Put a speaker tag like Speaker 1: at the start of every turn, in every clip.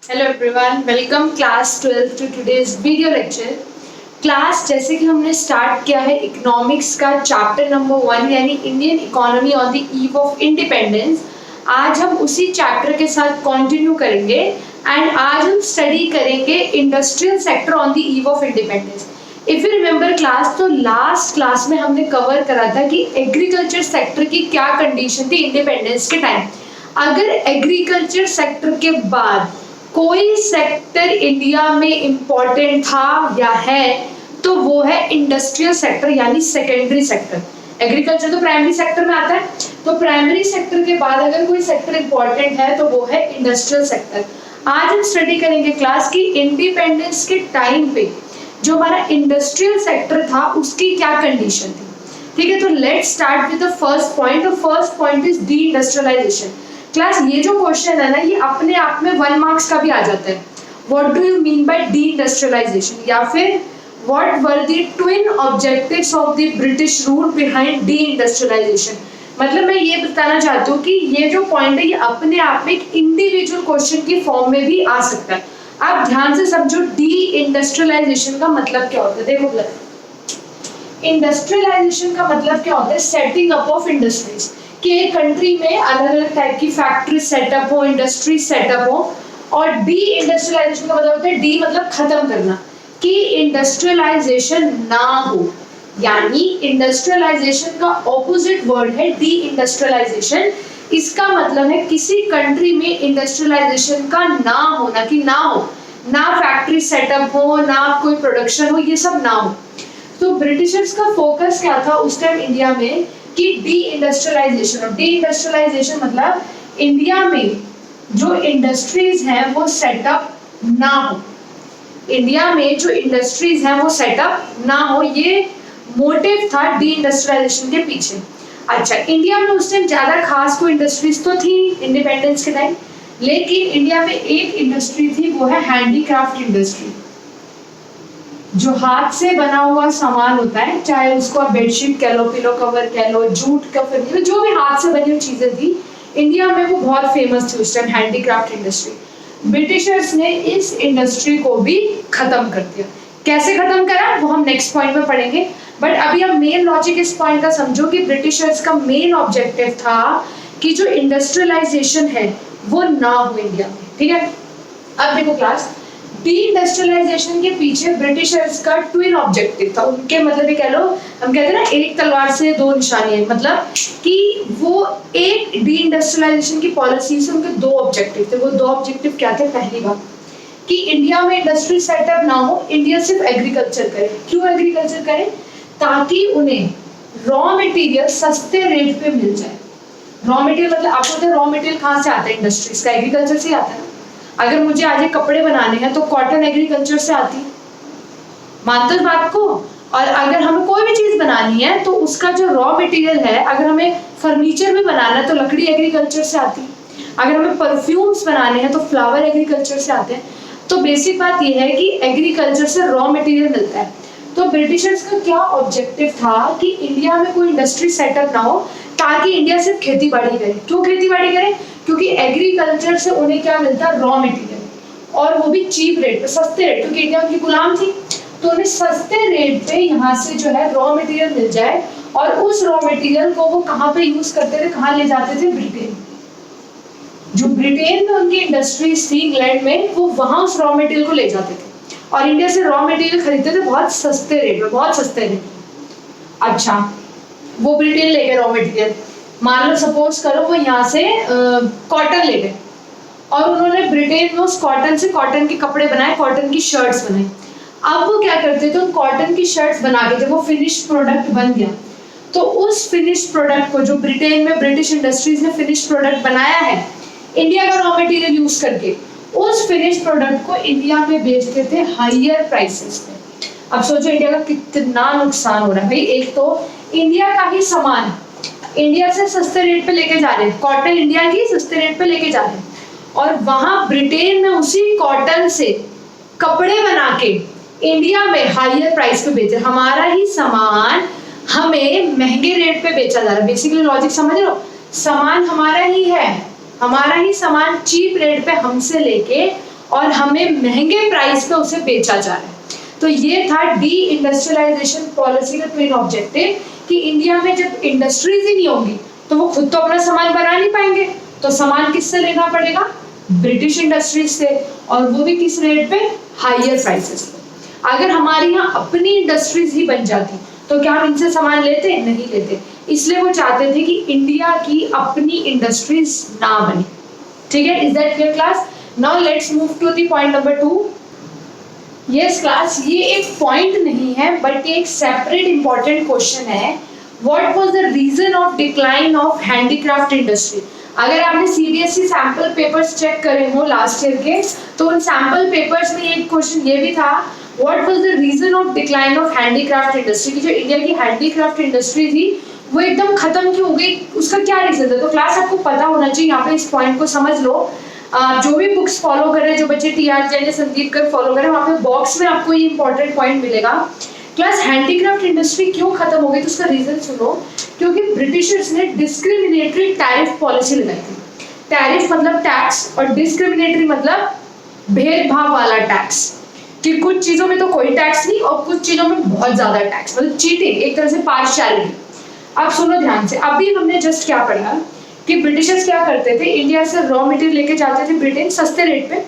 Speaker 1: Hello everyone, welcome class 12 to today's video lecture. Class जैसे कि हमने स्टार्ट किया है इकोनॉमिक्स का चैप्टर नंबर 1 यानी Indian economy on the eve of independence. आज हम उसी चैप्टर के साथ कंटिन्यू करेंगे एंड आज हम स्टडी करेंगे industrial sector on the eve of independence. If you remember class, तो लास्ट क्लास में हमने कवर करा था कि एग्रीकल्चर सेक्टर की क्या कंडीशन थी इंडिपेंडेंस के टाइम। अगर एग्रीकल्चर सेक्टर के बाद कोई सेक्टर इंडिया में इंपॉर्टेंट था या है तो वो है इंडस्ट्रियल सेक्टर यानी सेकेंडरी सेक्टर। एग्रीकल्चर तो प्राइमरी सेक्टर में आता है, तो प्राइमरी सेक्टर के बाद अगर कोई सेक्टर इंपॉर्टेंट है तो वो है इंडस्ट्रियल सेक्टर। आज हम स्टडी करेंगे क्लास की इंडिपेंडेंस के टाइम पे जो हमारा इंडस्ट्रियल सेक्टर था उसकी क्या कंडीशन थी। ठीक है, तो let's start with the first point. The first point is deindustrialisation. Class ये जो क्वेश्चन है ना, ये अपने आप में 1 मार्क्स का भी आ जाता है। What do you mean by deindustrialisation, या फिर what were the twin objectives of the British rule behind deindustrialisation. मतलब मैं ये बताना चाहती हूँ कि ये जो पॉइंट है ये अपने आप में एक इंडिविजुअल क्वेश्चन की फॉर्म में भी आ सकता है। आप ध्यान से समझो डी इंडस्ट्रियलाइजेशन का मतलब क्या होता है। देखो, इंडस्ट्रियलाइजेशन का मतलब क्या होता है, सेटिंग अप ऑफ इंडस्ट्रीज कि एक कंट्री में अलग अलग टाइप की फैक्ट्री सेटअप हो, इंडस्ट्री सेटअप हो। और डी इंडस्ट्रियलाइजेशन का मतलब होता है, डी मतलब खत्म करना, कि इंडस्ट्रियलाइजेशन ना हो। यानी इंडस्ट्रियलाइजेशन का ऑपोजिट वर्ड है डी इंडस्ट्रियलाइजेशन। इसका मतलब है किसी कंट्री में इंडस्ट्रियलाइजेशन का ना होना, कि ना हो, ना फैक्ट्री सेटअप हो, ना कोई प्रोडक्शन हो, ये सब ना हो। तो ब्रिटिशर्स का फोकस क्या था उस टाइम इंडिया में कि डी इंडस्ट्रियलाइजेशन। और डी इंडस्ट्रियलाइजेशन मतलब इंडिया में जो इंडस्ट्रीज हैं वो सेटअप ना हो। इंडिया में जो इंडस्ट्रीज हैं वो सेटअप ना हो, ये मोटिव था डी इंडस्ट्रियलाइजेशन के पीछे। अच्छा, इंडिया में उस टाइम ज्यादा खास कोई इंडस्ट्रीज तो थी इंडिपेंडेंस के टाइम, लेकिन इंडिया में एक इंडस्ट्री थी, वो है हैंडीक्राफ्ट इंडस्ट्री। जो हाथ से बना हुआ सामान होता है, चाहे उसको आप बेडशीट कह लो, पिलो कवर कह लो, जूट का फर्नीचर, जो भी हाथ से बनी हुई चीजें थी इंडिया में वो बहुत फेमस थी उस टाइम, हैंडीक्राफ्ट इंडस्ट्री। ब्रिटिशर्स ने इस इंडस्ट्री को भी खत्म कर दिया। कैसे खत्म करा वो हम नेक्स्ट पॉइंट में पढ़ेंगे, बट अभी आप मेन लॉजिक इस पॉइंट का समझो कि ब्रिटिशर्स का मेन ऑब्जेक्टिव था कि जो इंडस्ट्रियलाइजेशन है वो ना हो इंडिया में। ठीक है, अब देखो क्लास, डी इंडस्ट्रियलाइजेशन के पीछे ब्रिटिशर्स का ट्विन ऑब्जेक्टिव था। उनके मतलब ये कह लो, हम कहते हैं ना एक तलवार से 2 निशानियां, मतलब कि वो एक डी इंडस्ट्रियलाइजेशन की पॉलिसी से उनके 2 ऑब्जेक्टिव थे। वो 2 ऑब्जेक्टिव क्या थे? पहली बात कि इंडिया में इंडस्ट्री सेटअप ना हो, इंडिया सिर्फ एग्रीकल्चर करे। क्यों एग्रीकल्चर करे? ताकि उन्हें रॉ मटेरियल सस्ते रेट पे मिल जाए। रॉ मटेरियल मतलब आपको रॉ मटेरियल कहाँ से आता है? इंडस्ट्रीज का, एग्रीकल्चर से आता है। अगर मुझे आज ये कपड़े बनाने हैं तो कॉटन एग्रीकल्चर से आती है, मानते हो बात को। और अगर हमें कोई भी चीज बनानी है तो उसका जो रॉ मटेरियल है, अगर हमें फर्नीचर भी बनाना है तो लकड़ी एग्रीकल्चर से आती है। अगर हमें परफ्यूम्स बनाने हैं तो फ्लावर एग्रीकल्चर से आते हैं। तो बेसिक बात यह है कि एग्रीकल्चर से रॉ मटेरियल मिलता है। तो ब्रिटिशर्स का क्या ऑब्जेक्टिव था कि इंडिया में कोई इंडस्ट्री सेटअप ना हो, ताकि इंडिया सिर्फ खेती बाड़ी करे। क्यों खेती बाड़ी करे? क्योंकि एग्रीकल्चर से उन्हें क्या मिलता? रॉ मटेरियल, और वो भी चीप रेट पे, सस्ते रेट, क्योंकि इंडिया उनकी गुलाम थी। तो उन्हें सस्ते रेट पे यहाँ से जो है रॉ मटेरियल मिल जाए, और उस रॉ मटेरियल को वो कहाँ पे यूज करते थे, कहाँ ले जाते थे? ब्रिटेन। जो ब्रिटेन में उनकी इंडस्ट्रीज थी इंग्लैंड में, वो वहां उस रॉ मटेरियल को ले जाते थे और इंडिया से रॉ मटेरियल खरीदते थे बहुत सस्ते रेट में, बहुत सस्ते रेट। अच्छा, वो ब्रिटेन ले गए रॉ मटेरियल, मान लो सपोज करो वो यहाँ से कॉटन ले गए, और उन्होंने ब्रिटेन में उस कॉटन से कॉटन के कपड़े बनाए, कॉटन की शर्ट्स बनाई। अब वो क्या करते थे, उन कॉटन की शर्ट्स बना के जब वो फिनिश्ड प्रोडक्ट बन गया, तो उस फिनिश्ड प्रोडक्ट को जो ब्रिटेन में ब्रिटिश इंडस्ट्रीज ने फिनिश्ड प्रोडक्ट बनाया है इंडिया का रॉ मटेरियल यूज करके, उस फिनिश्ड प्रोडक्ट को इंडिया में बेचते थे हायर प्राइसेस पे। अब सोचो इंडिया का कितना नुकसान हो रहा है भाई। एक तो इंडिया का ही सामान इंडिया से सस्ते रेट पे लेके जा रहे हैं, कॉटन इंडिया की सस्ते रेट पे लेके जा रहे हैं, और वहां ब्रिटेन में उसी कॉटन से कपड़े बना के इंडिया में हायर प्राइस पे बेच रहे। हमारा ही सामान हमें महंगे रेट पे बेचा जा रहा है। बेसिकली लॉजिक समझ लो, सामान हमारा ही है, हमारा ही सामान चीप रेट पे हमसे लेके और हमें महंगे प्राइस पे उसे बेचा जा रहा है। तो ये था डी इंडस्ट्रियलाइजेशन पॉलिसी का मेन ऑब्जेक्टिव कि इंडिया में जब इंडस्ट्रीज ही नहीं होंगी तो वो खुद तो अपना सामान बना नहीं पाएंगे, तो सामान किससे लेना पड़ेगा, ब्रिटिश इंडस्ट्रीज से, और वो भी किस रेट पे, हायर प्राइसेस पे। अगर हमारे यहाँ अपनी इंडस्ट्रीज ही बन जाती तो क्या हम इनसे सामान लेते, नहीं लेते। इसलिए वो चाहते थे कि इंडिया की अपनी इंडस्ट्रीज ना बने। ठीक है, is that clear class? Now let's move to the point number 2। Yes class, ये एक पॉइंट नहीं है बट ये एक सेपरेट इंपॉर्टेंट क्वेश्चन है। What was the reason of decline of handicraft industry? अगर आपने सीबीएसई सैंपल पेपर्स चेक करे हो लास्ट ईयर के, तो उन सैंपल पेपर्स में एक क्वेश्चन ये भी था, what was the reason of decline of handicraft industry, कि जो इंडिया की हैंडीक्राफ्ट इंडस्ट्री थी वो एकदम खत्म क्यों हो गई, उसका क्या रीजन था? तो क्लास आपको पता होना चाहिए, यहाँ पे इस पॉइंट को समझ लो। जो भी बुक्स फॉलो कर रहे हैं, जो बच्चे टीआर जैन संदीप कर फॉलो कर रहे हैं, वहाँ पे बॉक्स में आपको ये इंपॉर्टेंट पॉइंट मिलेगा। क्लास हैंडीक्राफ्ट इंडस्ट्री क्यों खत्म हो गई, तो उसका रीजन सुनो। क्योंकि ब्रिटिशर्स ने डिस्क्रिमिनेटरी टैरिफ पॉलिसी लगाई थी। टैरिफ मतलब टैक्स, और डिस्क्रिमिनेटरी मतलब भेदभाव वाला टैक्स, कि कुछ चीजों में तो कोई टैक्स नहीं और कुछ चीजों में बहुत ज्यादा टैक्स, मतलब चीटिंग, एक तरह से पार्शियलिटी। अब सुनो ध्यान से, अभी हमने जस्ट क्या पढ़ा कि ब्रिटिशर्स क्या करते थे, इंडिया से रॉ मटेरियल लेके जाते थे ब्रिटेन सस्ते रेट पे,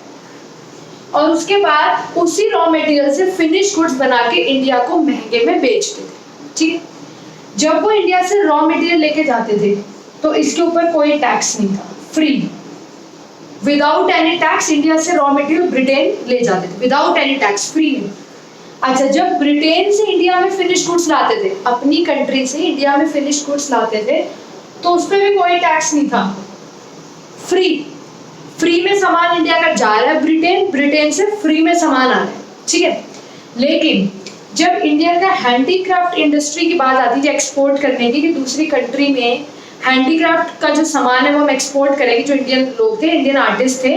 Speaker 1: और उसके बाद उसी रॉ मटेरियल से फिनिश गुड्स बना के इंडिया को महंगे में बेचते थे। ठीक है, जब वो इंडिया से रॉ मटेरियल लेके जाते थे तो इसके ऊपर कोई टैक्स नहीं था, free, without any tax India से रॉ मटेरियल ब्रिटेन ले जाते थे, विदाउट एनी टैक्स, फ्री में। अच्छा, जब ब्रिटेन से इंडिया में फिनिश गुड्स लाते थे, अपनी कंट्री से इंडिया में फिनिश गुड्स लाते थे, तो उस पर भी कोई टैक्स नहीं था, फ्री में सामान इंडिया का जा रहा है ब्रिटेन, ब्रिटेन से फ्री में सामान आ रहा है। ठीक है, लेकिन जब इंडिया का हैंडीक्राफ्ट इंडस्ट्री की बात आती है एक्सपोर्ट करने की, कि दूसरी कंट्री में हैंडीक्राफ्ट का जो सामान है वो हम एक्सपोर्ट करेंगे, जो इंडियन लोग थे, इंडियन आर्टिस्ट थे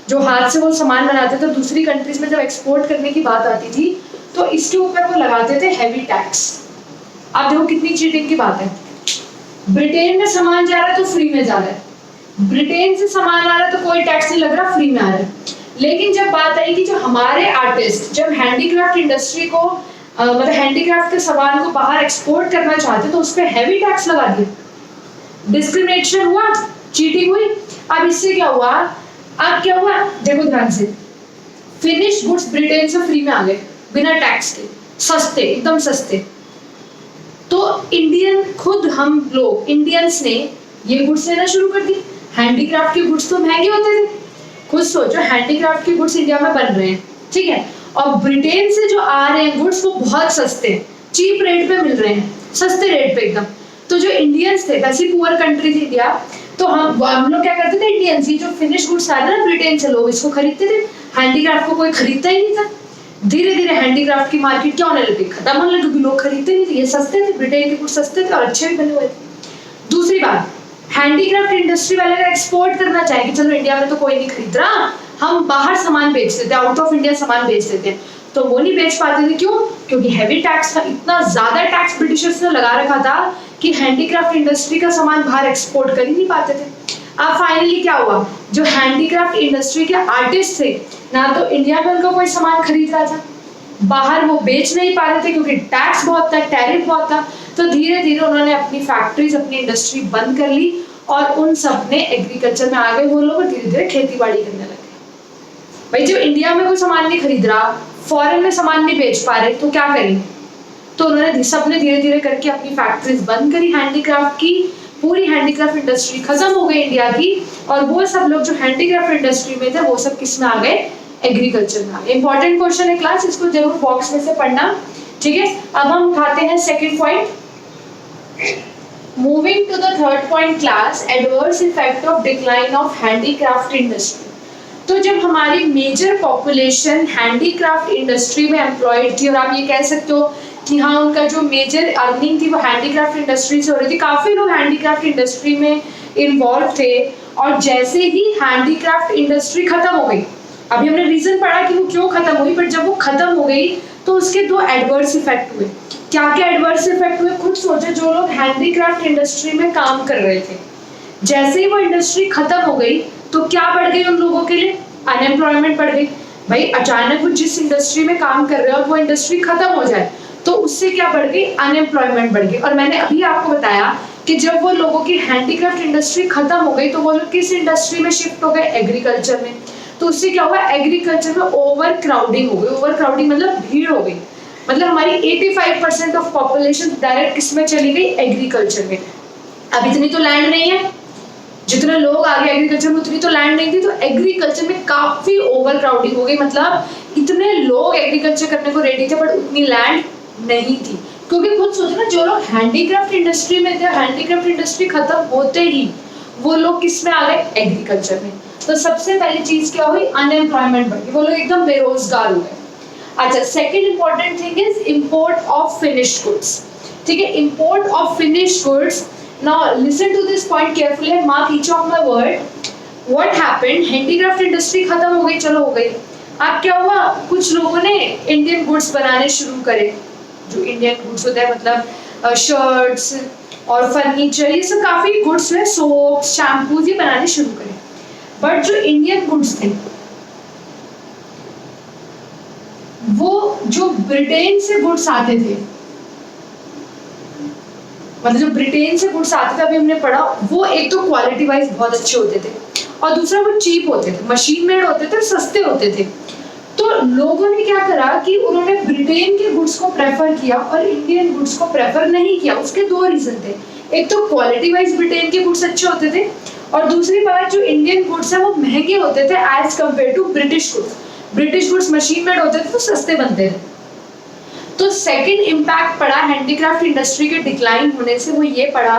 Speaker 1: जो हाथ से वो सामान बनाते थे, तो दूसरी कंट्रीज में जब एक्सपोर्ट करने की बात आती थी तो इसके ऊपर वो लगाते थे हैवी टैक्स। अब देखो कितनी चीटिंग की बात है, ब्रिटेन में सामान जा रहा है तो फ्री में जा रहा है, ब्रिटेन से सामान आ रहा है तो कोई टैक्स नहीं लग रहा, फ्री में आ रहा है। लेकिन जब बात आई कि जो हमारे आर्टिस्ट जब हैंडीक्राफ्ट इंडस्ट्री को मतलब हैंडीक्राफ्ट के सामान को बाहर एक्सपोर्ट करना चाहते तो उस पर हैवी टैक्स लगा दिया, डिस्क्रिमिनेशन हुआ, चीटिंग हुई। अब इससे क्या हुआ, अब क्या हुआ देखो ध्यान से, फिनिश गुड्स ब्रिटेन से फ्री में आ गए बिना टैक्स के, सस्ते, एकदम सस्ते। तो इंडियन खुद हम लोग इंडियंस ने ये गुड्स लेना शुरू कर दी। हैंडीक्राफ्ट के गुड्स तो महंगे होते थे, खुद सोचो हैंडीक्राफ्ट के गुड्स इंडिया में बन रहे हैं, ठीक है, और ब्रिटेन से जो आ रहे हैं गुड्स वो बहुत सस्ते, चीप रेट पे मिल रहे हैं, सस्ते रेट पे एकदम। तो जो इंडियंस थे, वैसे पुअर कंट्री थी इंडिया, तो हम लोग क्या करते थे, इंडियंस, ये जो फिनिश गुड्स आ रहे हैं ना ब्रिटेन से, लोग इसको खरीदते थे, हैंडीक्राफ्ट को कोई खरीदता ही नहीं था। धीरे धीरे हैंडीक्राफ्ट की मार्केट क्या होने लगी, खत्म होने लगी, क्योंकि लोग खरीदते नहीं थे, ये सस्ते थे, ब्रिटेन के गुड्स सस्ते थे और अच्छे भी बने हुए थे। दूसरी बात, हैंडीक्राफ्ट इंडस्ट्री वाले अगर एक्सपोर्ट करना चाहे कि चलो इंडिया में तो कोई नहीं खरीद रहा, हम बाहर सामान बेच देते हैं, आउट ऑफ इंडिया सामान बेच देते हैं, तो वो नहीं बेच पाते थे। क्यों? क्योंकि हैवी टैक्स का, इतना ज्यादा टैक्स ब्रिटिशर्स ने लगा रखा था कि हैंडीक्राफ्ट इंडस्ट्री का सामान बाहर एक्सपोर्ट कर ही नहीं पाते थे। अब फाइनली क्या हुआ, जो हैंडीक्राफ्ट इंडस्ट्री के आर्टिस्ट थे ना, तो इंडिया में उनका कोई सामान खरीद रहा था, बाहर वो बेच नहीं पा रहे थे क्योंकि टैक्स बहुत था, टैरिफ बहुत था। तो धीरे धीरे उन्होंने अपनी फैक्ट्रीज, अपनी इंडस्ट्री बंद कर ली और उन सब ने एग्रीकल्चर में आ गए वो लोग, धीरे धीरे खेती बाड़ी करने लगे। भाई जब इंडिया में कोई सामान नहीं खरीद रहा, फॉरेन में सामान नहीं बेच पा रहे, तो क्या करेंगे? तो उन्होंने सबने धीरे धीरे करके अपनी फैक्ट्रीज बंद करी, हैंडीक्राफ्ट की पूरी हैंडीक्राफ्ट इंडस्ट्री खत्म हो गई इंडिया की, और वो सब लोग जो हैंडीक्राफ्ट इंडस्ट्री में थे वो सब किस में आ गए, एग्रीकल्चर में आ गए। इंपॉर्टेंट क्वेश्चन है क्लास, इसको जरूर बॉक्स में से पढ़ना, ठीक है। अब हम उठाते हैं second point, moving to the third point class, adverse effect of decline of handicraft industry. तो जब हमारी मेजर पॉपुलेशन हैंडीक्राफ्ट इंडस्ट्री में एम्प्लॉयड थी, और आप ये कह सकते हो कि हाँ उनका जो मेजर अर्निंग थी वो हैंडीक्राफ्ट इंडस्ट्री से हो रही थी, काफी लोग हैंडीक्राफ्ट इंडस्ट्री में इन्वॉल्व थे, और जैसे ही हैंडीक्राफ्ट इंडस्ट्री खत्म हो गई, अभी हमने रीजन पढ़ा कि वो क्यों खत्म हुई, पर जब वो खत्म हो गई तो उसके दो एडवर्स इफेक्ट हुए। क्या क्या एडवर्स इफेक्ट हुए, खुद सोचो। जो लोग हैंडीक्राफ्ट इंडस्ट्री में काम कर रहे थे, जैसे ही वो इंडस्ट्री खत्म हो गई तो क्या बढ़ गई उन लोगों के लिए, अनएम्प्लॉयमेंट बढ़ गई। भाई अचानक वो जिस इंडस्ट्री में काम कर रहे हो और वो इंडस्ट्री खत्म हो जाए तो उससे क्या बढ़ गई, अनएम्प्लॉयमेंट बढ़ गई। और मैंने अभी आपको बताया कि जब वो लोगों की हैंडीक्राफ्ट इंडस्ट्री खत्म हो गई तो वो लोग किस इंडस्ट्री में शिफ्ट हो गए, एग्रीकल्चर में। तो उससे क्या हुआ, एग्रीकल्चर में ओवर क्राउडिंग हो गई। ओवर क्राउडिंग मतलब भीड़ हो गई, मतलब हमारी 85% ऑफ पॉपुलेशन डायरेक्ट किसमें चली गई, एग्रीकल्चर में। अब इतनी तो लैंड नहीं है, जितने लोग आ गए एग्रीकल्चर में उतनी तो लैंड नहीं थी, तो एग्रीकल्चर में काफी ओवर क्राउडिंग हो गई। मतलब इतने लोग एग्रीकल्चर करने को रेडी थे बट उतनी लैंड नहीं थी। क्योंकि खुद सोचो ना, जो लोग हैंडीक्राफ्ट इंडस्ट्री में थे, हैंडीक्राफ्ट इंडस्ट्री खत्म होते ही वो लोग किस में आ गए, एग्रीकल्चर में। तो सबसे पहली चीज क्या हुई, अनएम्प्लॉयमेंट बढ़ गई, वो लोग एकदम बेरोजगार हो गए। अच्छा, second important thing is import of finished goods. ठीक है, import of finished goods. Now listen to this point carefully and mark each of my word. What happened, handicraft industry खत्म हो गई, चलो हो गई। अब क्या हुआ, कुछ लोगों ने इंडियन गुड्स बनाने शुरू करे। जो इंडियन गुड्स होता है मतलब शर्ट्स और फर्नीचर, ये सब काफी गुड्स है, सोप, शैम्पू, ये बनाने शुरू करे। बट जो इंडियन गुड्स थे वो जो ब्रिटेन से गुड्स आते थे, मतलब जो ब्रिटेन से गुड्स आते थे, अभी हमने पढ़ा, वो एक तो क्वालिटी वाइज बहुत अच्छे होते थे और दूसरा वो चीप होते थे, मशीन मेड होते थे, सस्ते होते थे। तो लोगों ने क्या करा कि उन्होंने ब्रिटेन के गुड्स को प्रेफर किया और इंडियन गुड्स को प्रेफर नहीं किया। उसके दो रीजन थे, एक तो क्वालिटी वाइज ब्रिटेन के गुड्स अच्छे होते थे और दूसरी बात जो इंडियन गुड्स है वो महंगे होते थे as compare to British goods. British goods machine made होते थे तो सस्ते बनते थे। तो सेकंड इम्पैक्ट पड़ा हैंडीक्राफ्ट इंडस्ट्री के डिक्लाइन होने से, वो ये पड़ा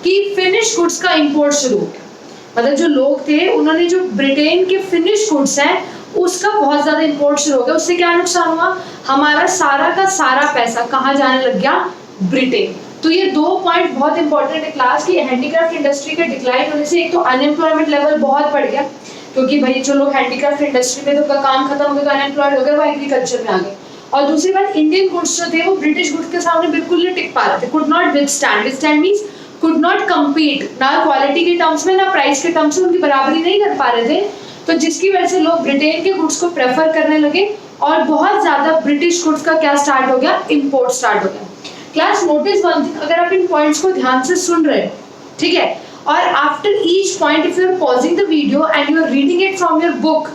Speaker 1: कि फिनिश गुड्स का इंपोर्ट शुरू हो गया। मतलब जो लोग थे उन्होंने जो ब्रिटेन के फिनिश गुड्स हैं उसका बहुत ज्यादा इंपोर्ट शुरू हो गया। उससे क्या नुकसान हुआ, हमारा सारा का सारा पैसा कहाँ जाने लग गया, ब्रिटेन। तो ये दो पॉइंट बहुत इंपॉर्टेंट है क्लास की। हैंडीक्राफ्ट इंडस्ट्री के डिक्लाइन होने से एक तो अनएम्प्लॉयमेंट लेवल बहुत बढ़ गया, क्योंकि भाई जो लोग हैंडीक्राफ्ट इंडस्ट्री में तो उनका काम खत्म हो गया, तो अनएम्प्लॉयड हो गए, वो एग्रीकल्चर में आ गए। और दूसरी बात, इंडियन गुड्स जो थे वो ब्रिटिश गुड्स के सामने बिल्कुल नहीं टिक पा रहे थे, could not withstand. Withstand means could not compete, ना क्वालिटी के टर्म्स में ना प्राइस के टर्म्स में उनकी बराबरी नहीं कर पा रहे थे। तो जिसकी वजह से लोग ब्रिटेन के गुड्स को प्रेफर करने लगे और बहुत ज्यादा ब्रिटिश गुड्स का क्या स्टार्ट हो गया, इंपोर्ट स्टार्ट हो गया। क्लास नोटिस वन थिंग, अगर आप इन पॉइंट्स को ध्यान से सुन रहे हैं, ठीक है, और after each point if you are pausing the video and you are reading it from your book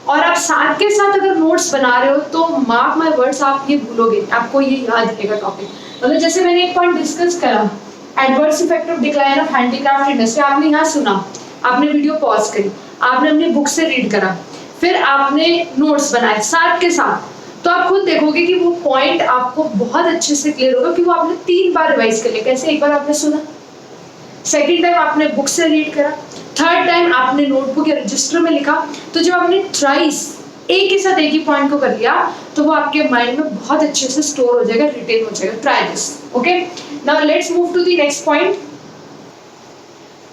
Speaker 1: और आप साथ के साथ अगर नोट्स बना रहे हो तो मार्क माय वर्ड्स, आप ये भूलोगे, आपको ये याद रहेगा टॉपिक। मतलब जैसे मैंने एक पॉइंट डिस्कस करा, adverse effect of decline of handicraft industry, आपने यहाँ सुना, आपने वीडियो पॉज करी, आपने अपनी बुक से रीड करा, फिर आपने नोट्स बनाए साथ के साथ, तो आप खुद देखोगे कि वो पॉइंट आपको बहुत अच्छे से क्लियर होगा, क्योंकि वो आपने 3 बार रिवाइज कर लिया। कैसे, एक बार आपने सुना, सेकेंड टाइम आपने बुक से रीड करा, थर्ड टाइम आपने नोटबुक या रजिस्टर में लिखा। तो जब आपने ट्राइस एक ही साथ एक ही पॉइंट को कर लिया तो वो आपके माइंड में बहुत अच्छे से स्टोर हो जाएगा, रिटेन हो जाएगा। Try this, okay. Now let's move to the next point.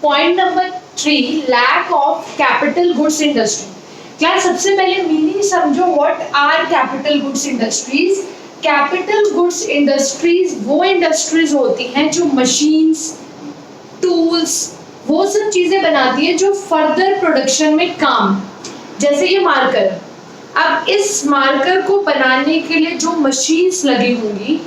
Speaker 1: Point number 3, lack of capital goods industry. Class सबसे पहले मीनिंग समझो, what are capital goods industries. Capital goods industries वो इंडस्ट्रीज होती हैं जो मशीन्स, टूल्स, वो सब चीजें बनाती है जो फर्दर प्रोडक्शन में काम, जैसे ये मार्कर। अब इस मार्कर को बनाने के लिए जो मशीन्स लगी होंगी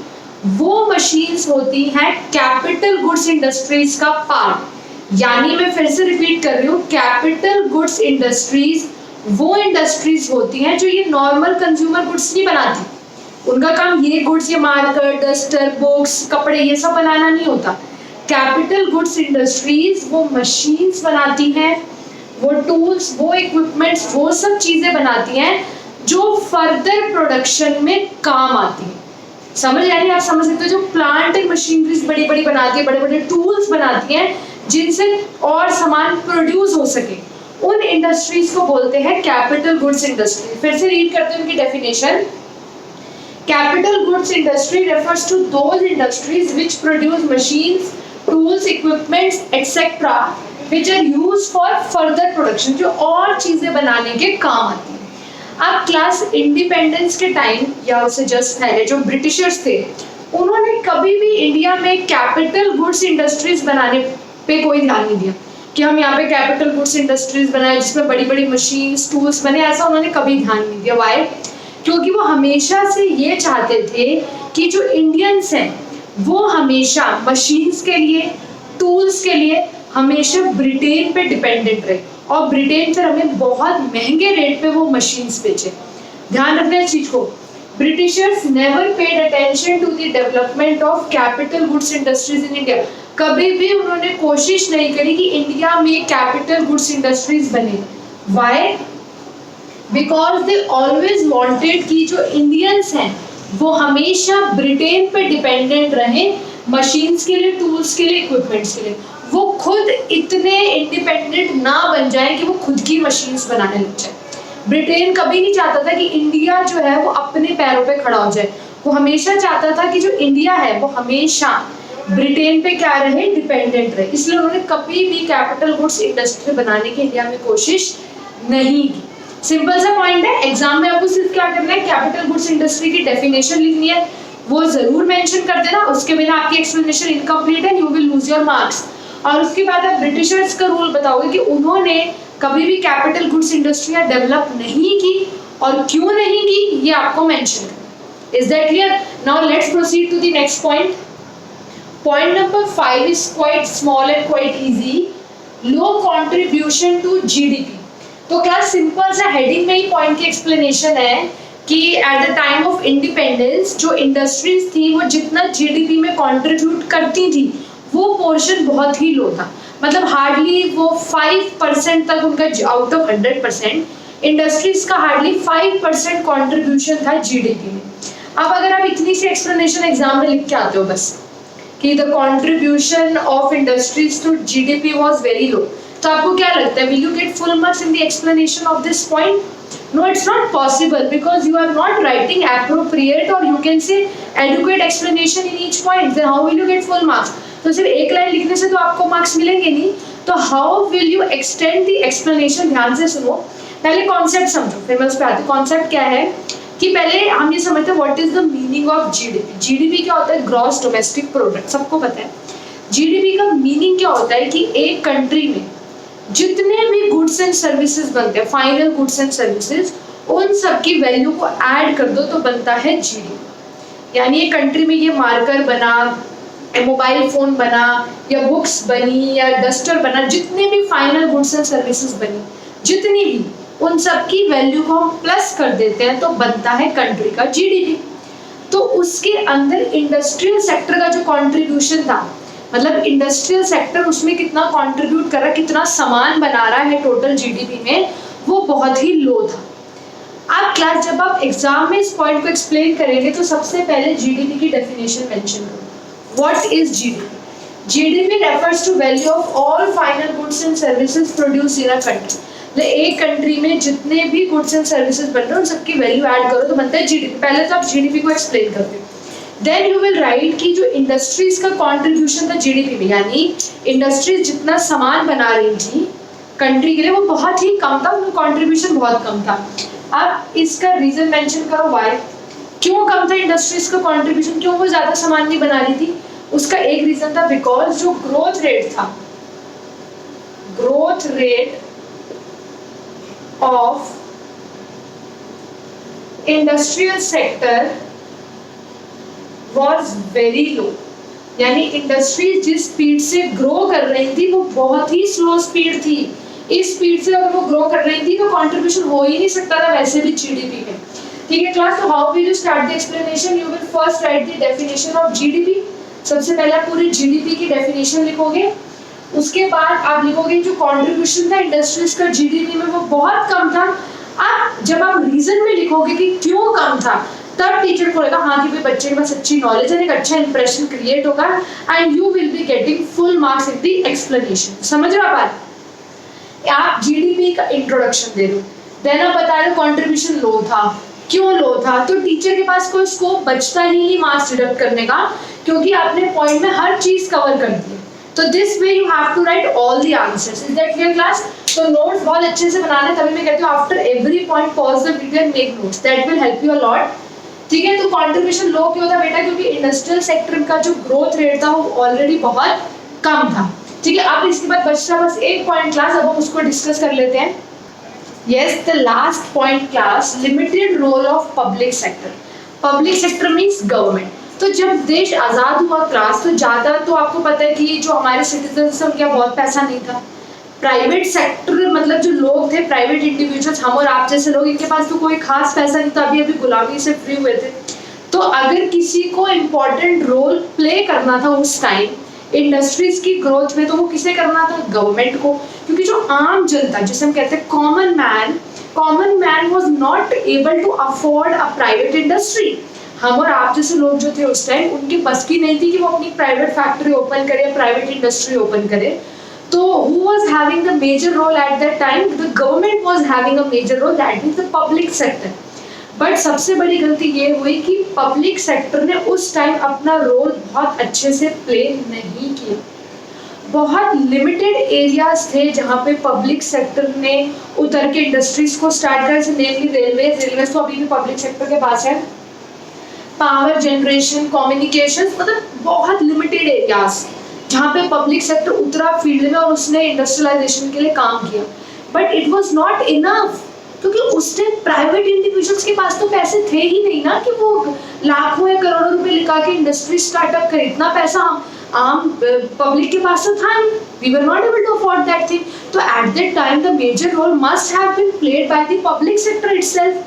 Speaker 1: वो मशीन्स होती हैं कैपिटल गुड्स इंडस्ट्रीज का पार्ट। यानी मैं फिर से रिपीट कर रही हूँ, कैपिटल गुड्स इंडस्ट्रीज वो इंडस्ट्रीज होती हैं जो ये नॉर्मल कंज्यूमर गुड्स नहीं बनाती। उनका काम ये गुड्स, ये मार्कर, डस्टर, बुक्स, कपड़े, ये सब बनाना नहीं होता। कैपिटल गुड्स इंडस्ट्रीज वो मशीन्स बनाती हैं, वो टूल्स, वो इक्विपमेंट्स, वो सब चीजें बनाती हैं जो फर्दर प्रोडक्शन में काम आती है। समझ, यानी आप समझ सकते हो, जो प्लांट एंड मशीनरीज बड़ी बड़ी बनाती है, बड़े बड़े टूल्स बनाती हैं जिनसे और सामान प्रोड्यूस हो सके, उन इंडस्ट्रीज को बोलते हैं कैपिटल गुड्स इंडस्ट्री। फिर से रीड करते हैं उनकी definition. Capital goods industry refers to those industries which produce machines, tools, equipments, etc. which are used for further production, जो और चीजें बनाने के काम आती हैं। अब क्लास इंडिपेंडेंस के टाइम या उससे जस्ट पहले जो ब्रिटिशर्स थे, उन्होंने कभी भी इंडिया में कैपिटल गुड्स इंडस्ट्रीज बनाने पे कोई ध्यान नहीं दिया। कि हम यहाँ पे कैपिटल गुड्स इंडस्ट्रीज बनाए जिसमें बड़ी बड़ी मशीन्स टूल्स बने, ऐसा उन्होंने कभी ध्यान नहीं दिया। वाई? क्योंकि वो हमेशा से ये चाहते थे कि जो इंडियंस हैं वो हमेशा मशीन्स के लिए, टूल्स के लिए हमेशा ब्रिटेन पे डिपेंडेंट रहे और ब्रिटेन पर हमें बहुत महंगे रेट पे वो मशीन्स बेचे। ध्यान रखना इस चीज को। Britishers never paid attention to the development of capital goods industries in India. कभी भी उन्होंने कोशिश नहीं करी कि इंडिया में कैपिटल गुड्स इंडस्ट्रीज बने। Why? Because they always wanted कि जो इंडियंस हैं वो हमेशा ब्रिटेन पे डिपेंडेंट रहे मशीन्स के लिए, टूल्स के लिए, इक्विपमेंट्स के लिए। वो खुद इतने इंडिपेंडेंट ना बन जाए कि वो खुद की मशीन्स बनाने लग जाए। ब्रिटेन कभी नहीं चाहता था कि इंडिया जो है वो अपने पैरों पे खड़ा हो जाए। वो हमेशा चाहता था कि जो इंडिया है वो हमेशा ब्रिटेन पे क्या रहे, डिपेंडेंट रहे। इसलिए उन्होंने कभी भी कैपिटल गुड्स इंडस्ट्री बनाने की इंडिया में कोशिश नहीं की। सिंपल सा पॉइंट है, एग्जाम में आपको सिर्फ क्या करना है, कैपिटल गुड्स इंडस्ट्री की डेफिनेशन लिखनी है, वो जरूर मेंशन कर देना। उसके बिना आपकी एक्सप्लेनेशन इनकम्प्लीट है, you will lose your marks. और उसके बाद आप ब्रिटिशर्स का रूल बताओगे कि उन्होंने कभी भी कैपिटल गुड्स इंडस्ट्रियां डेवलप नहीं की और क्यों नहीं की, ये आपको मेंशन करना। Is that clear? Now let's proceed to the next point. Point number 5 is quite small and quite easy. Low contribution to GDP. तो क्लास सिंपल सा हेडिंग में ही पॉइंट की एक्सप्लेनेशन है कि at the time of independence जो industries थी वो जितना जीडीपी में कंट्रीब्यूट करती थी वो पोर्शन बहुत ही लो था। मतलब हार्डली वो 5% तक उनका, आउट ऑफ 100% इंडस्ट्रीज का हार्डली 5% कंट्रीब्यूशन था जीडीपी में। अब अगर आप इतनी सी एक्सप्लेनेशन एग्जाम में लिख के आते हो बस कि the contribution of industries to GDP was very low, तो आपको क्या लगता है, will you get full marks in the explanation of this point? No, it's not possible because you are not writing appropriate और you can say educate explanation in each point. Then how will you get full marks? तो सिर्फ एक line लिखने से तो आपको marks मिलेंगे नहीं, तो how will you extend the explanation? ध्यान से सुनो, पहले कॉन्सेप्ट समझो फिर मैं उस पर आती हूँ। कॉन्सेप्ट क्या है कि पहले हम ये समझते हैं what is the meaning of GDP. GDP क्या होता है? ग्रॉस डोमेस्टिक प्रोडक्ट, सबको पता है। जीडीपी का मीनिंग क्या होता है कि एक कंट्री में जितने भी गुड्स एंड सर्विसेज बनते हैं, फाइनल गुड्स एंड सर्विसेज, उन सब की वैल्यू को ऐड कर दो तो बनता है जीडीपी। यानी एक कंट्री में ये मार्कर बना, मोबाइल फोन बना, या बुक्स बनी, या डस्टर बना, जितने भी फाइनल गुड्स एंड सर्विसेज बनी, जितनी भी, उन सब की वैल्यू को हम प्लस कर देते हैं तो बनता है कंट्री का जीडीपी। तो उसके अंदर इंडस्ट्रियल सेक्टर का जो कंट्रीब्यूशन था, मतलब इंडस्ट्रियल सेक्टर उसमें कितना कंट्रीब्यूट कर रहा है, कितना सामान बना रहा है टोटल जीडीपी में, वो बहुत ही लो था। आप क्लास जब आप एग्जाम में इस पॉइंट को एक्सप्लेन करेंगे तो सबसे पहले जीडीपी की डेफिनेशन मेंशन करो। What is GDP? GDP refers to value of all final goods and services produce in a country. एक कंट्री में जितने भी गुड्स एंड सर्विसेज बन रहे हैं उन सबकी वैल्यू ऐड करो तो बनता है जीडीपी। पहले तो आप जीडीपी को एक्सप्लेन करते हो, देन यू विल राइट कि जो इंडस्ट्रीज का कंट्रीब्यूशन था जीडीपी में, यानी इंडस्ट्रीज जितना सामान बना रही थी कंट्री के लिए वो बहुत ही कम था, उनका कंट्रीब्यूशन बहुत कम था। अब इसका रीजन मेंशन करो, व्हाई, क्यों कम था इंडस्ट्रीज का कंट्रीब्यूशन, क्यों वो ज्यादा सामान नहीं बना रही थी? उसका एक रीजन था बिकॉज जो ग्रोथ रेट था, growth rate of industrial sector was very low। यानी इंडस्ट्री जिस स्पीड से ग्रो कर रही थी वो बहुत ही स्लो स्पीड थी। इस स्पीड से अगर वो ग्रो कर रही थी तो कंट्रीब्यूशन हो ही नहीं सकता था वैसे भी जीडीपी में। ठीक है क्लास, तो how will you start the explanation? You will first right the definition of GDP. सबसे पहले आप पूरी जीडीपी की डेफिनेशन लिखोगे, उसके बाद आप लिखोगे जो कंट्रीब्यूशन था इंडस्ट्रीज का जीडीपी में वो बहुत कम था। अब जब आप रीजन में लिखोगे कि क्यों कम था, तब टीचर को लगेगा हाँ कि भाई बच्चे के पास अच्छी नॉलेज है, एक अच्छा इंप्रेशन क्रिएट होगा and you will be getting full marks in the explanation. समझ रहे हो आप? आप जीडीपी का इंट्रोडक्शन दे रहे हो, देन आप बता रहे हो कंट्रीब्यूशन लो था, क्यों लो था, तो टीचर के पास कोई स्कोप बचता ही नहीं मार्क्स डिडक्ट करने का, क्योंकि आपने पॉइंट में हर चीज कवर कर दी। तो this way you have to write all the answers. Is that clear class? तो नोट्स बहुत अच्छे से बनाना है, तभी मैं कहती हूँ after every point pause the video and make notes, that will help you a lot. ठीक है, तो कंट्रीब्यूशन लो क्यों था बेटा? क्योंकि इंडस्ट्रियल सेक्टर का जो ग्रोथ रेट था वो ऑलरेडी बहुत कम था। ठीक है, अब इसके बाद बचता बस एक पॉइंट क्लास, अब हम उसको डिस्कस कर लेते हैं। Yes, the last point class, limited role of public sector. Public sector means government. तो जब देश आजाद हुआ क्लास, तो ज्यादा तो आपको पता है कि जो हमारे सिटीजन्स हैं उनके बहुत पैसा नहीं था। प्राइवेट सेक्टर मतलब जो लोग थे, प्राइवेट इंडिविजुअल्स, हम और आप जैसे लोग, इनके पास तो कोई खास पैसा नहीं था, अभी अभी गुलामी से फ्री हुए थे। तो अगर किसी को इम्पोर्टेंट रोल प्ले करना था उस टाइम इंडस्ट्रीज की ग्रोथ में, तो वो किसे करना था? गवर्नमेंट को। क्योंकि जो आम जनता, जिसे हम कहते हैं common man was not able to afford a private industry. हम और आप जैसे लोग जो थे उस टाइम, उनकी बस की नहीं थी कि वो अपनी प्राइवेट फैक्ट्री ओपन करे, प्राइवेट इंडस्ट्री ओपन करे। तो who was having the major role at that time? The government was having a major role, that is the public sector. But सबसे बड़ी गलती ये हुई कि पब्लिक सेक्टर ने उस टाइम अपना रोल बहुत अच्छे से प्ले नहीं किया। बहुत लिमिटेड एरियाज थे जहाँ पे पब्लिक सेक्टर ने उतर के इंडस्ट्रीज को स्टार्ट करा, जैसे मेनली रेलवेज तो अभी भी पब्लिक सेक्टर के पास है। पावर जनरेशन, कम्युनिकेशन, मतलब बहुत लिमिटेड एरियाज जहाँ पे पब्लिक सेक्टर उतरा फील्ड में और उसने इंडस्ट्रियलाइजेशन के लिए काम किया। But it was not enough, क्योंकि उसने प्राइवेट इंडिविजुअल्स के पास तो पैसे थे ही नहीं ना कि वो लाखों या करोड़ों रुपए लिखा के इंडस्ट्री स्टार्टअप करे। इतना पैसा आम पब्लिक के पास तो था नहीं। We were not able to afford that thing. तो at that time the major role must have been played by the public sector itself,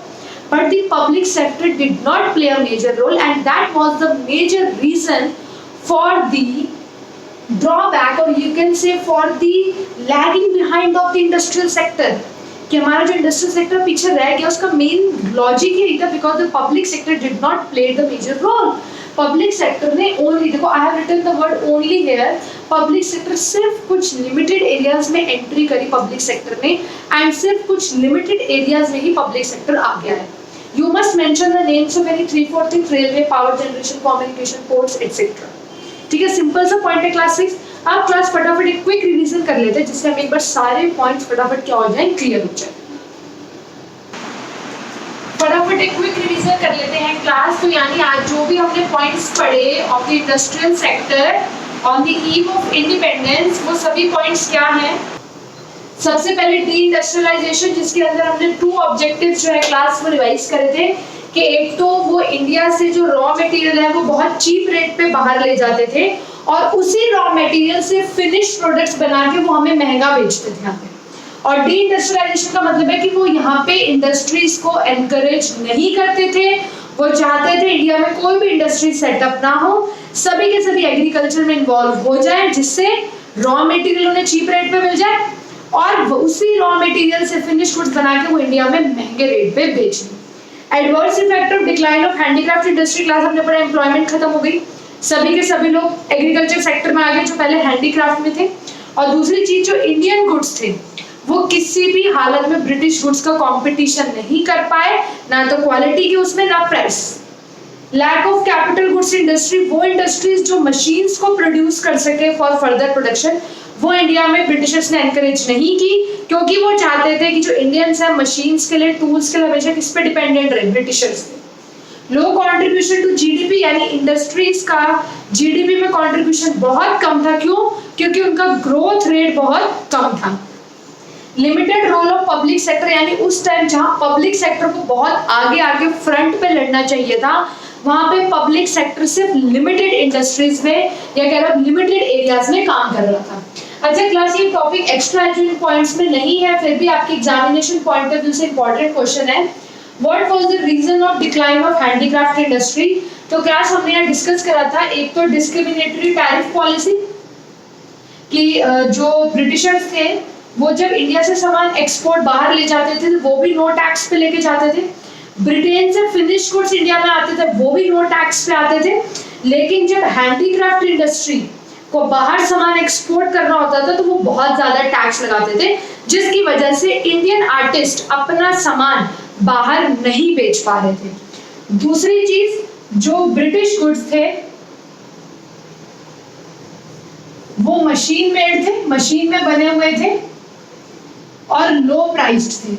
Speaker 1: but the public sector did not play a major role, and that was the major reason for the drawback, or you can say for the lagging behind of the industrial sector, कि हमारा जो industrial sector पीछे रह गया, उसका main logic यही था because the public sector did not play the major role. Public sector ने ओनली, देखो I have written the word only here, public sector सिर्फ कुछ लिमिटेड एरियाज में एंट्री करी पब्लिक सेक्टर ने, एंड सिर्फ कुछ लिमिटेड एरियाज में ही पब्लिक सेक्टर आ गया है। You must mention the names of any 3-4 things: railway, power generation, communication, ports, etc. ठीक है, सिंपल सा पॉइंट है क्लास 6। आप क्लास फटाफट एक क्विक रिवीजन कर लेते हैं, जिससे हम एक बार सारे पॉइंट्स फटाफट क्या हो जाए, क्लियर हो जाए। फटाफट एक क्विक रिवीजन कर लेते हैं क्लास। तो यानी आज जो भी हमने पॉइंट्स पढ़े of the industrial sector on the eve of independence, वो सभी पॉइंट्स क्या हैं? सबसे पहले डी इंडस्ट्रियलाइजेशन, जिसके अंदर हमने 2 ऑब्जेक्टिव्स जो है क्लास में रिवाइज करे थे कि एक तो वो इंडिया से जो रॉ मटेरियल है वो बहुत चीप रेट पे बाहर ले जाते थे, और उसी रॉ मटेरियल से फिनिश प्रोडक्ट्स बना के वो हमें महंगा बेचते थे यहाँ पे। और डी इंडस्ट्रियलाइजेशन का मतलब है कि वो यहाँ पे इंडस्ट्रीज को एनकरेज नहीं करते थे। वो चाहते थे इंडिया में कोई भी इंडस्ट्री सेटअप ना हो, सभी के सभी एग्रीकल्चर में इन्वॉल्व हो जाए, जिससे रॉ मटेरियल उन्हें चीप रेट पे मिल जाए, और उसी रॉ मटेरियल से फिनिश गुड्स बना के वो इंडिया में महंगे रेट पे बेचें। Adverse effect of decline of handicraft industry, class हमने पढ़ा, एम्प्लॉयमेंट खत्म हो गई, सभी के सभी लोग एग्रीकल्चर सेक्टर में आ गए जो पहले हैंडीक्राफ्ट में थे। और दूसरी चीज, जो इंडियन गुड्स थे वो किसी भी हालत में ब्रिटिश गुड्स का कंपटीशन नहीं कर पाए, ना तो क्वालिटी की उसमें, ना price. Lack of capital goods industry, वो इंडस्ट्रीज जो मशीन्स को प्रोड्यूस कर सके फॉर फर्दर प्रोडक्शन, वो इंडिया में ब्रिटिशर्स ने एनकरेज नहीं की, क्योंकि वो चाहते थे कि जो इंडियंस हैं मशीन्स के लिए, टूल्स के लिए हमेशा किस पे डिपेंडेंट रहे, ब्रिटिशर्स पे। लो कंट्रीब्यूशन टू जीडीपी, यानी इंडस्ट्रीज का जीडीपी में कंट्रीब्यूशन बहुत कम था। क्यों? क्योंकि उनका ग्रोथ रेट बहुत कम था। Limited role of public sector, यानी उस टाइम जहां पब्लिक सेक्टर को बहुत आगे आगे फ्रंट पे लड़ना चाहिए था, वहां पे पब्लिक सेक्टर सिर्फ लिमिटेड इंडस्ट्रीज में या कह रहा लिमिटेड एरियाज में काम कर रहा था। अच्छा क्लास, ये टॉपिक एक्स्ट्रा एजुकेशन पॉइंट्स में नहीं है, फिर भी आपके एग्जामिनेशन पॉइंट ऑफ व्यू से इंपॉर्टेंट क्वेश्चन है। What was the reason of decline of handicraft industry? तो क्लास हमने यहाँ डिस्कस करा था, एक तो डिस्क्रिमिनेटरी टैरिफ पॉलिसी, कि जो ब्रिटिशर्स थे वो जब इंडिया से सामान एक्सपोर्ट बाहर ले जाते थे वो भी नो टैक्स पे लेके जाते थे। ब्रिटेन से फिनिश गुड्स इंडिया में आते थे वो भी नो टैक्स पे आते थे। लेकिन जब हैंडीक्राफ्ट इंडस्ट्री को बाहर सामान एक्सपोर्ट करना होता था तो वो बहुत ज्यादा टैक्स लगाते थे, जिसकी वजह से इंडियन आर्टिस्ट अपना सामान बाहर नहीं बेच पा रहे थे। दूसरी चीज, जो ब्रिटिश गुड्स थे वो मशीन मेड थे, मशीन में बने हुए थे और लो प्राइस्ड थे।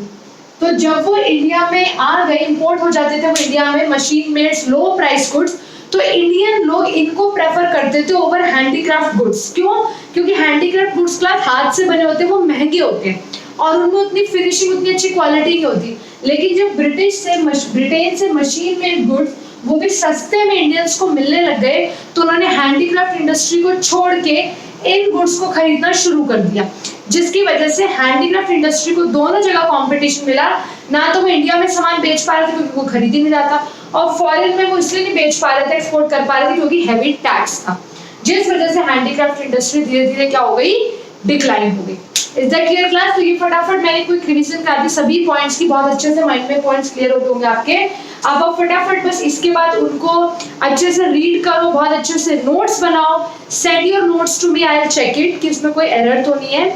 Speaker 1: तो जब वो इंडिया में आ गए, इंपोर्ट हो जाते थे वो इंडिया में मशीन मेड लो प्राइस गुड्स, तो इंडियन लोग इनको प्रेफर करते थे ओवर हैंडीक्राफ्ट गुड्स। क्यों? क्योंकि हैंडीक्राफ्ट गुड्स क्लास हाथ से बने होते हैं, वो महंगे होते हैं और उनमें उतनी फिनिशिंग, उतनी अच्छी क्वालिटी नहीं होती। लेकिन जब ब्रिटेन से मशीन मेड गुड्स वो भी सस्ते में इंडियंस को मिलने लग गए, तो उन्होंने हैंडीक्राफ्ट इंडस्ट्री को छोड़ के इन गुड्स को खरीदना शुरू कर दिया, जिसकी वजह से हैंडीक्राफ्ट इंडस्ट्री को दोनों जगह कंपटीशन मिला। ना तो वो इंडिया में सामान बेच पा रहे थे क्योंकि वो खरीद ही नहीं जाता, और फॉरेन में वो इसलिए नहीं बेच पा रहे थे, एक्सपोर्ट कर पा रहे थे क्योंकि हैवी टैक्स था, जिस वजह से हैंडीक्राफ्ट इंडस्ट्री धीरे धीरे क्या हो गई, डिक्लाइन हो गई। Is that clear class? तो ये फटाफट मैंने क्विक रिवीजन कर दी सभी पॉइंट्स की, बहुत अच्छे से माइंड में पॉइंट्स क्लियर होते होंगे आपके। अब आप फटाफट बस इसके बाद उनको अच्छे से रीड करो, बहुत अच्छे से नोट्स बनाओ, send your notes to me, I will check it कि इसमें कोई एरर तो नहीं है।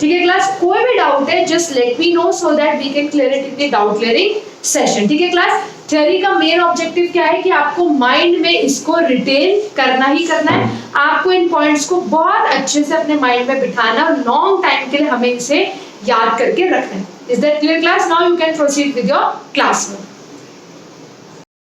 Speaker 1: ठीक है क्लास? कोई भी डाउट है just let me know so that we can clear it in the doubt clearing session. ठीक है क्लास? थ्योरी का मेन ऑब्जेक्टिव क्या है कि आपको माइंड में इसको रिटेन करना ही करना है, आपको इन पॉइंट्स को बहुत अच्छे से अपने माइंड में बिठाना और लॉन्ग टाइम के लिए हमें इसे याद करके रखना है। Is that clear class? Now you can proceed with your class work.